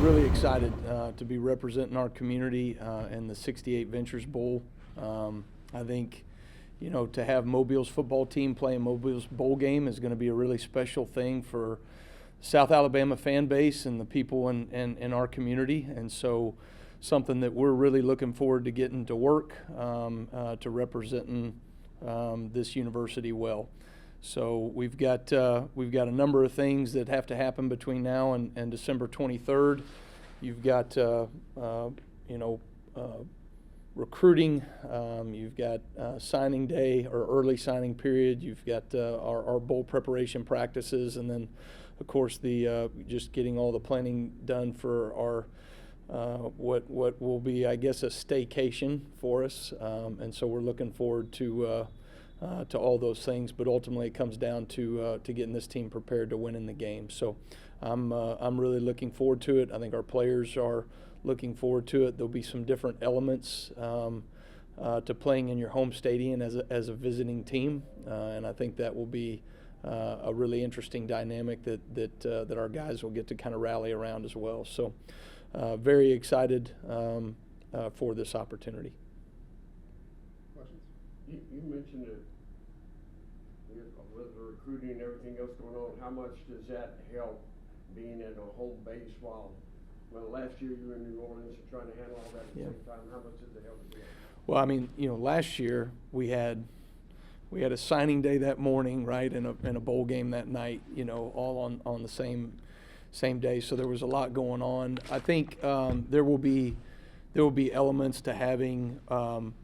really excited to be representing our community in the 68 Ventures Bowl. I think, to have Mobile's football team playing Mobile's bowl game is going to be a really special thing for South Alabama fan base and the people in our community. And so something that we're really looking forward to getting to work, to representing this university well. So we've got a number of things that have to happen between now and December 23rd. You've got recruiting. You've got signing day or early signing period. You've got our bowl preparation practices, and then of course the just getting all the planning done for our what will be, I guess, a staycation for us. And so we're looking forward to all those things, but ultimately it comes down to getting this team prepared to win in the game. So I'm really looking forward to it. I think our players are looking forward to it. There'll be some different elements to playing in your home stadium as a visiting team, and I think that will be a really interesting dynamic that our guys will get to kind of rally around as well. So very excited for this opportunity. Questions? You mentioned it. With the recruiting and everything else going on, how much does that help being in a home base while last year you were in New Orleans and trying to handle all that at the same time? How much does it help again? Well, I mean, last year we had a signing day that morning, right, and a bowl game that night, all on the same day. So there was a lot going on. I think there will be elements to having from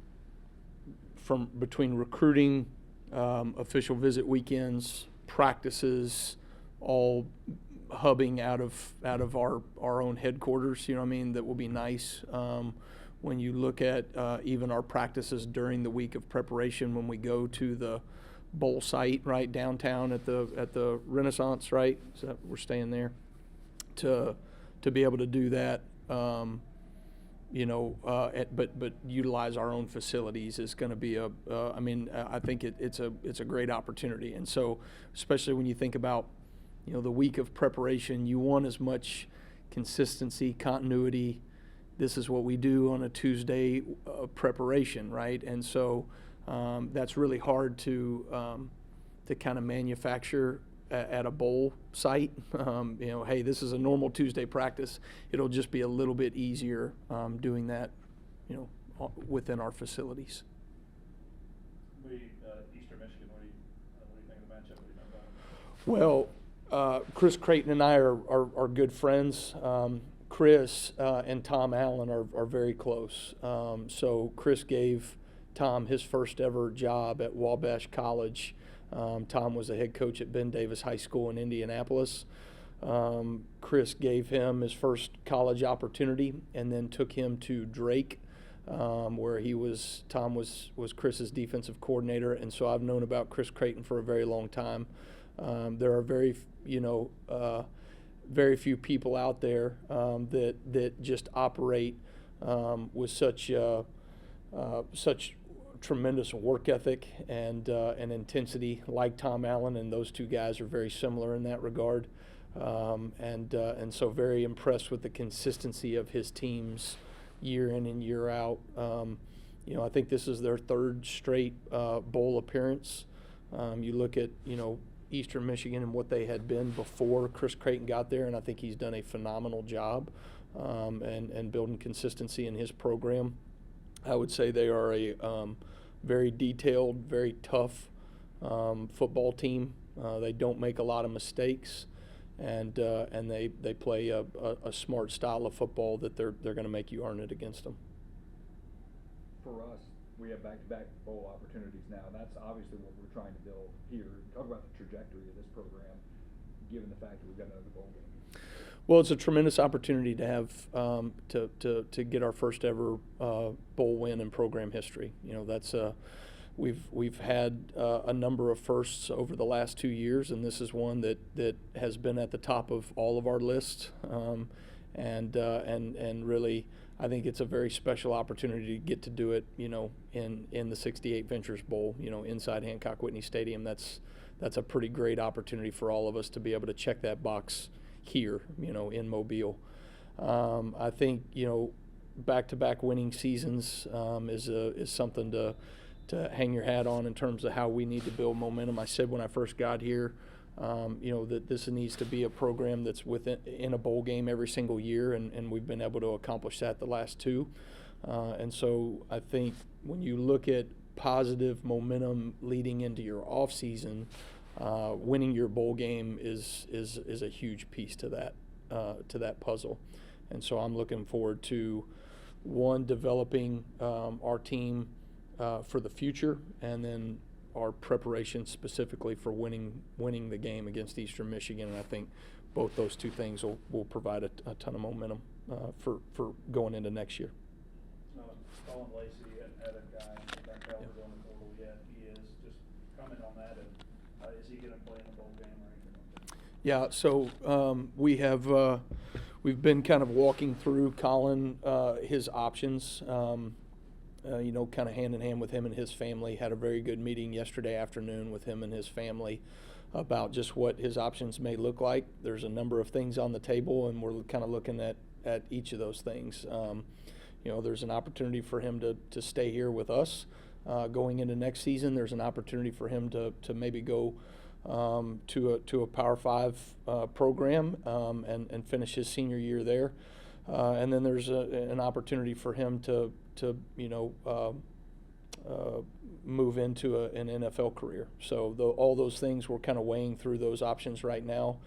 between recruiting, official visit weekends, practices, all hubbing out of our own headquarters. That will be nice. When you look at even our practices during the week of preparation, when we go to the bowl site right downtown at the Renaissance, right? So we're staying there to be able to do that. But utilize our own facilities is going to be I think it's a great opportunity. And so, especially when you think about, the week of preparation, you want as much consistency, continuity. This is what we do on a Tuesday preparation, right? And so that's really hard to kind of manufacture at a bowl site. Hey, this is a normal Tuesday practice. It'll just be a little bit easier doing that, within our facilities. Eastern Michigan, what do you think of the matchup? What do you know about it? Well, Chris Creighton and I are good friends. Chris and Tom Allen are very close. So Chris gave Tom his first ever job at Wabash College. Tom was the head coach at Ben Davis High School in Indianapolis. Chris gave him his first college opportunity and then took him to Drake, where Tom was Chris's defensive coordinator. And so I've known about Chris Creighton for a very long time. There are very few people out there that just operate with such tremendous work ethic and intensity like Tom Allen, and those two guys are very similar in that regard. And so very impressed with the consistency of his teams year in and year out. I think this is their third straight bowl appearance. You look at, Eastern Michigan and what they had been before Chris Creighton got there, and I think he's done a phenomenal job and building consistency in his program. I would say they are a very detailed, very tough football team. They don't make a lot of mistakes, and they play a smart style of football that they're going to make you earn it against them. For us, we have back-to-back bowl opportunities now. That's obviously what we're trying to build here. Talk about the trajectory of this program, given the fact that we've got another bowl game. Well, it's a tremendous opportunity to have to get our first ever bowl win in program history. That's we've had a number of firsts over the last 2 years, and this is one that has been at the top of all of our lists. And really, I think it's a very special opportunity to get to do it, in the 68 Ventures Bowl, inside Hancock Whitney Stadium. That's a pretty great opportunity for all of us to be able to check that box here, in Mobile. I think, back-to-back winning seasons is something to hang your hat on in terms of how we need to build momentum. I said when I first got here, that this needs to be a program that's in a bowl game every single year, and we've been able to accomplish that the last two. And so I think when you look at positive momentum leading into your off season, winning your bowl game is a huge piece to that puzzle. And so I'm looking forward to developing our team for the future, and then our preparation specifically for winning the game against Eastern Michigan. And I think both those two things will provide a ton of momentum for going into next year. Colin Lacey had a guy back out on the portal yet. He is. Just comment on that. And is he going to play in the bowl game or anything like that? Yeah. So we've been kind of walking through Colin his options. Kind of hand in hand with him and his family. Had a very good meeting yesterday afternoon with him and his family about just what his options may look like. There's a number of things on the table, and we're kind of looking at each of those things. There's an opportunity for him to stay here with us going into next season. There's an opportunity for him to maybe go to a Power 5 program and finish his senior year there. And then there's an opportunity for him to move into an NFL career. So all those things, we're kind of weighing through those options right now.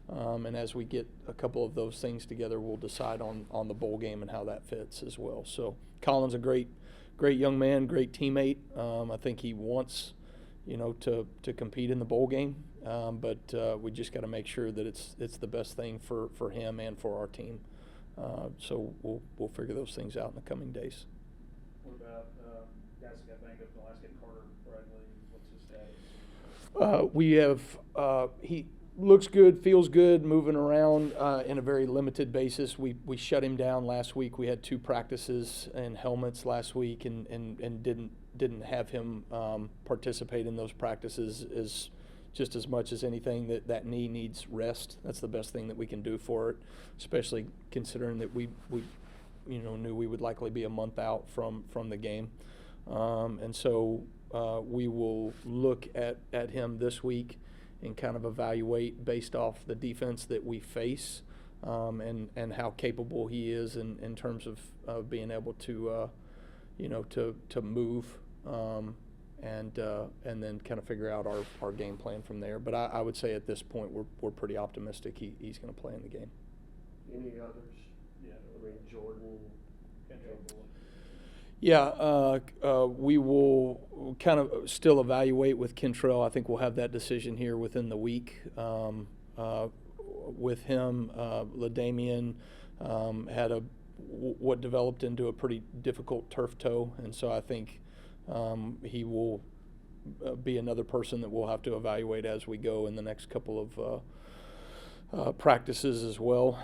And as we get a couple of those things together, we'll decide on the bowl game and how that fits as well. So Colin's a great young man, great teammate. I think he wants, to compete in the bowl game. But we just got to make sure that it's the best thing for him and for our team. So we'll figure those things out in the coming days. What about guys that got banged up in the last game? Carter Bradley, what's his status? We have he looks good, feels good, moving around in a very limited basis. We shut him down last week. We had 2 practices and helmets last week, and didn't have him participate in those practices just as much as anything. That knee needs rest. That's the best thing that we can do for it, especially considering that we knew we would likely be a month out from the game. And so we will look at him this week and kind of evaluate based off the defense that we face and how capable he is in terms of being able to move. And then kind of figure out our game plan from there. But I would say at this point we're pretty optimistic he's going to play in the game. Any others? Yeah. I mean, Jordan. Yeah, we will kind of still evaluate with Kentrell. I think we'll have that decision here within the week. With him, LaDamian had what developed into a pretty difficult turf toe, and so I think he will be another person that we'll have to evaluate as we go in the next couple of practices as well,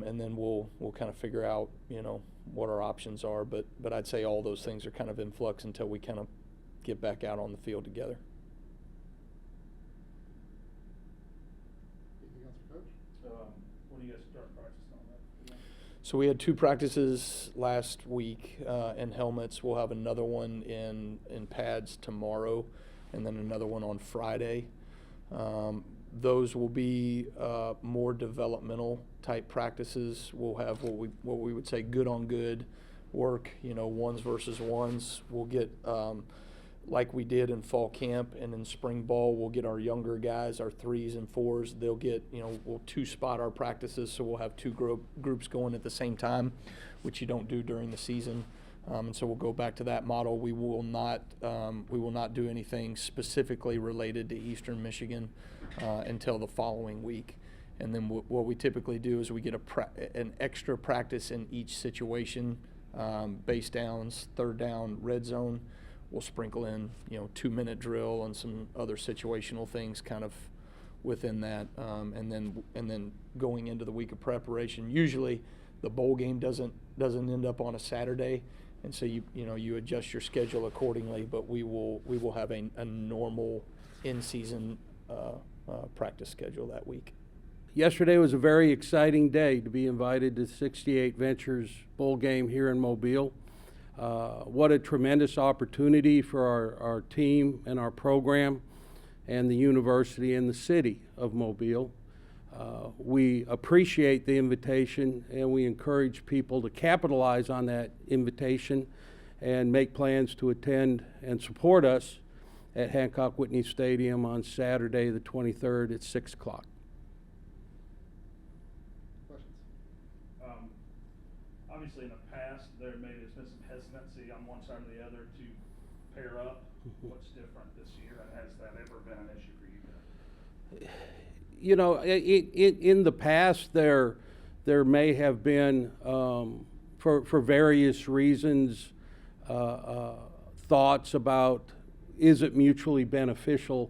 and then we'll kind of figure out what our options are. But I'd say all those things are kind of in flux until we kind of get back out on the field together. Anything else, Coach? When do you guys start practicing on that? So we had 2 practices last week in helmets. We'll have another one in pads tomorrow, and then another one on Friday. Those will be more developmental type practices. We'll have what we would say good on good work, ones versus ones. We'll get like we did in fall camp and in spring ball, we'll get our younger guys, our 3s and 4s. They'll get, we'll 2-spot our practices, so we'll have 2 groups going at the same time, which you don't do during the season. And so we'll go back to that model. We will not do anything specifically related to Eastern Michigan until the following week. And then what we typically do is we get an extra practice in each situation, base downs, 3rd down, red zone. We'll sprinkle in, 2-minute drill and some other situational things kind of within that. And then going into the week of preparation, usually the bowl game doesn't end up on a Saturday. And so you adjust your schedule accordingly, but we will have a normal in-season practice schedule that week. Yesterday was a very exciting day to be invited to 68 Ventures Bowl game here in Mobile. What a tremendous opportunity for our team and our program and the university and the city of Mobile. We appreciate the invitation, and we encourage people to capitalize on that invitation and make plans to attend and support us at Hancock Whitney Stadium on Saturday the 23rd at 6 o'clock. Obviously, in the past, there maybe has been some hesitancy on one side or the other to pair up. What's different this year, and has that ever been an issue for you guys? You know, in the past, there may have been, for various reasons, thoughts about, is it mutually beneficial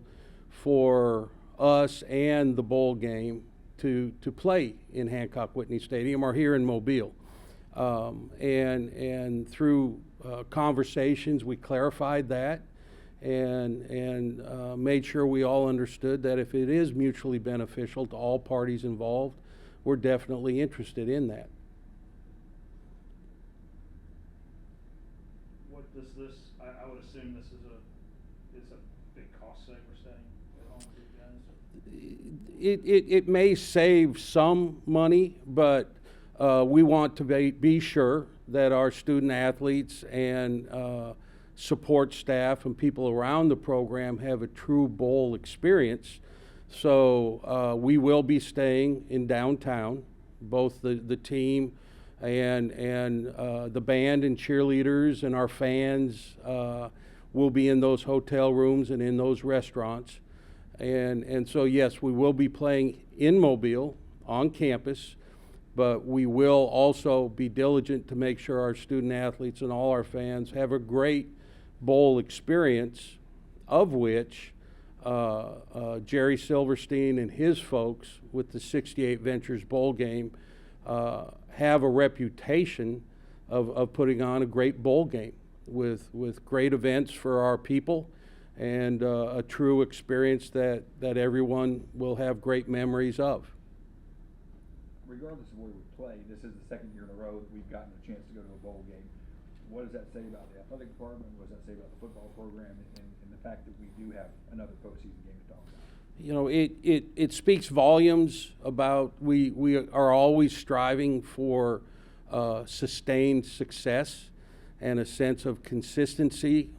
for us and the bowl game to play in Hancock Whitney Stadium or here in Mobile? And through conversations, we clarified that and made sure we all understood that if it is mutually beneficial to all parties involved, we're definitely interested in that. What does this, I would assume this is a big cost saver staying at home with you guys? It may save some money, but we want to be sure that our student athletes and support staff and people around the program have a true bowl experience. So we will be staying in downtown, both the team and the band and cheerleaders and our fans will be in those hotel rooms and in those restaurants. And so yes, we will be playing in Mobile on campus, but we will also be diligent to make sure our student athletes and all our fans have a great bowl experience, of which Jerry Silverstein and his folks with the 68 Ventures Bowl game have a reputation of putting on a great bowl game with great events for our people and a true experience that everyone will have great memories of. Regardless of where we play, this is the second year in a row that we've gotten a chance to go to a bowl game. What does that say about the athletic department? What does that say about the football program and the fact that we do have another postseason game to talk about? You know, it speaks volumes about we are always striving for sustained success and a sense of consistency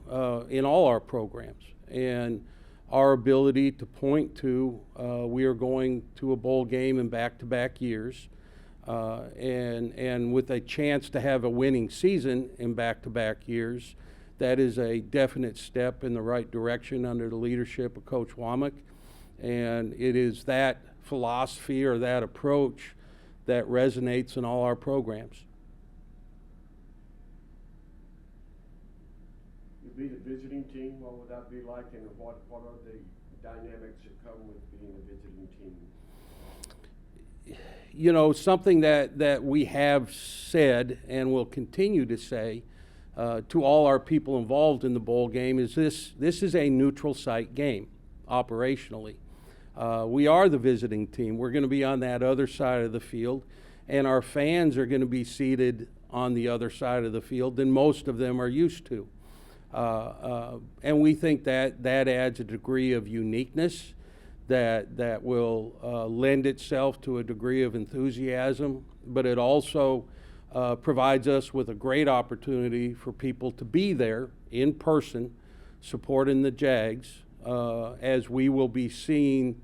in all our programs. And our ability to point to we are going to a bowl game in back-to-back years and with a chance to have a winning season in back-to-back years, that is a definite step in the right direction under the leadership of Coach Wommack. And it is that philosophy or that approach that resonates in all our programs. You'd be the visiting team, what would that be like, and what are the dynamics that come with being a visiting team? You know, something that we have said and will continue to say to all our people involved in the bowl game is this is a neutral site game operationally. We are the visiting team. We're going to be on that other side of the field, and our fans are going to be seated on the other side of the field than most of them are used to. And we think that adds a degree of uniqueness that will lend itself to a degree of enthusiasm, but it also provides us with a great opportunity for people to be there in person supporting the Jags as we will be seen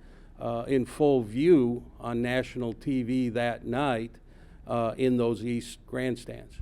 in full view on national TV that night in those East grandstands.